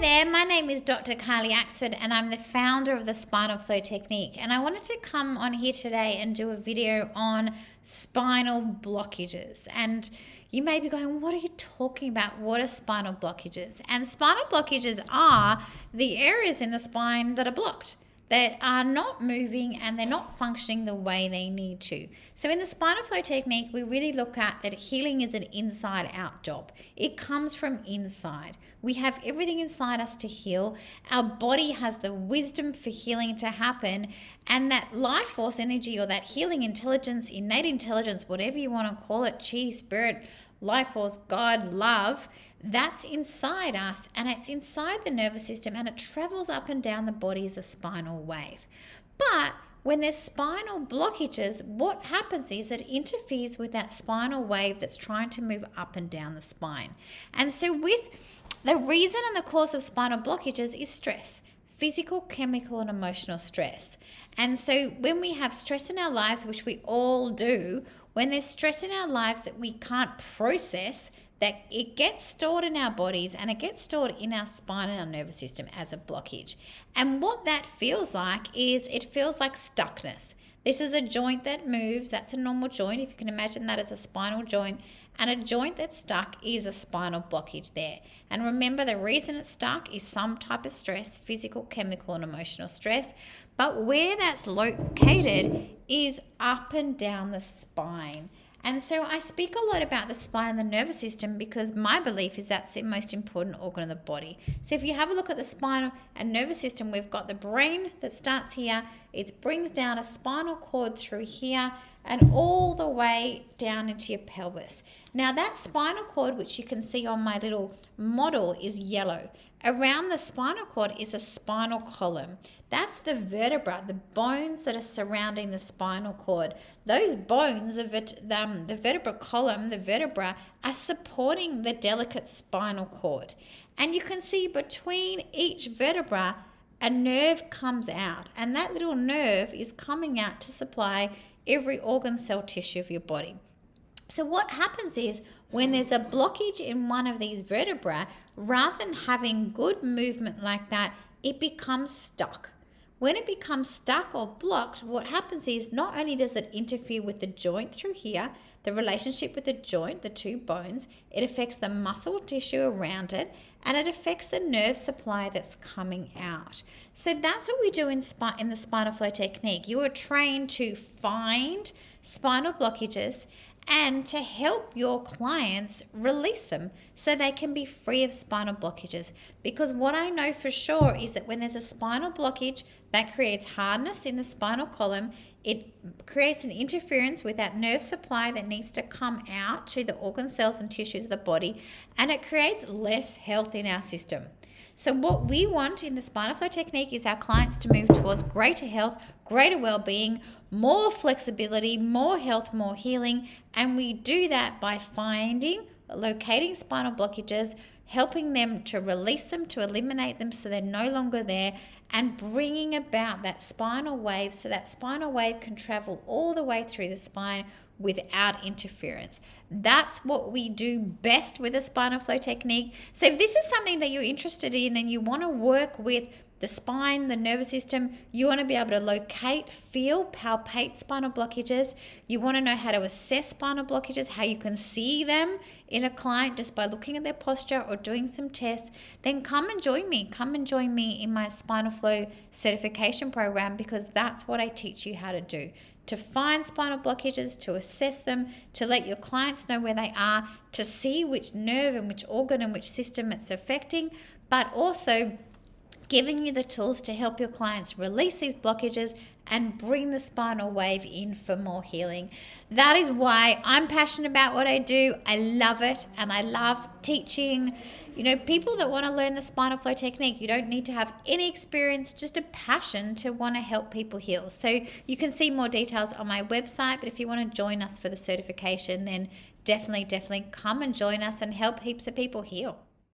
there, my name is Dr. Carly Axford and I'm the founder of the Spinal Flow Technique, and I wanted to come on here today and do a video on spinal blockages. And you may be going, what are you talking about? What are spinal blockages? And spinal blockages are the areas in the spine that are blocked, that are not moving and they're not functioning the way they need to. So in the Spinal Flow Technique, we really look at that healing is an inside out job. It comes from inside. We have everything inside us to heal. Our body has the wisdom for healing to happen, and that life force energy, or that healing intelligence, innate intelligence, whatever you want to call it, chi, spirit, life force, God, love, that's inside us, and it's inside the nervous system, and it travels up and down the body as a spinal wave. But when there's spinal blockages, what happens is it interferes with that spinal wave that's trying to move up and down the spine. And so with the reason and the cause of spinal blockages is stress. Physical, chemical, and emotional stress. And so when we have stress in our lives, which we all do, when there's stress in our lives that we can't process, that it gets stored in our bodies and it gets stored in our spine and our nervous system as a blockage. And what that feels like is it feels like stuckness. This is a joint that moves. That's a normal joint, if you can imagine that as a spinal joint. And a joint that's stuck is a spinal blockage there. And remember, the reason it's stuck is some type of stress, physical, chemical, and emotional stress. But where that's located is up and down the spine. And so I speak a lot about the spine and the nervous system because my belief is that's the most important organ of the body. So if you have a look at the spinal and nervous system, we've got the brain that starts here. It brings down a spinal cord through here and all the way down into your pelvis. Now that spinal cord, which you can see on my little model, is yellow. Around the spinal cord is a spinal column. That's the vertebra, the bones that are surrounding the spinal cord. Those bones, the vertebra column, the vertebra, are supporting the delicate spinal cord. And you can see between each vertebra, a nerve comes out. And that little nerve is coming out to supply every organ, cell, tissue of your body. So what happens is when there's a blockage in one of these vertebrae, rather than having good movement like that, it becomes stuck. When it becomes stuck or blocked, what happens is not only does it interfere with the joint through here, the relationship with the joint, the two bones, it affects the muscle tissue around it, and it affects the nerve supply that's coming out. So that's what we do in the Spinal Flow Technique. You are trained to find spinal blockages and to help your clients release them so they can be free of spinal blockages. Because what I know for sure is that when there's a spinal blockage, that creates hardness in the spinal column. It creates an interference with that nerve supply that needs to come out to the organ, cells, and tissues of the body, and it creates less health in our system. So what we want in the Spinal Flow Technique is our clients to move towards greater health, greater well-being, more flexibility, more health, more healing. And we do that by locating spinal blockages, helping them to release them, to eliminate them so they're no longer there, and bringing about that spinal wave so that spinal wave can travel all the way through the spine without interference. That's what we do best with the Spinal Flow Technique. So if this is something that you're interested in and you want to work with the spine, the nervous system, you want to be able to locate, feel, palpate spinal blockages. You want to know how to assess spinal blockages, how you can see them in a client just by looking at their posture or doing some tests. Then come and join me. Come and join me in my Spinal Flow certification program, because that's what I teach you how to do. To find spinal blockages, to assess them, to let your clients know where they are, to see which nerve and which organ and which system it's affecting, but also giving you the tools to help your clients release these blockages and bring the spinal wave in for more healing. That is why I'm passionate about what I do. I love it, and I love teaching, people that want to learn the Spinal Flow Technique. You don't need to have any experience, just a passion to want to help people heal. So you can see more details on my website, but if you want to join us for the certification, then definitely come and join us and help heaps of people heal.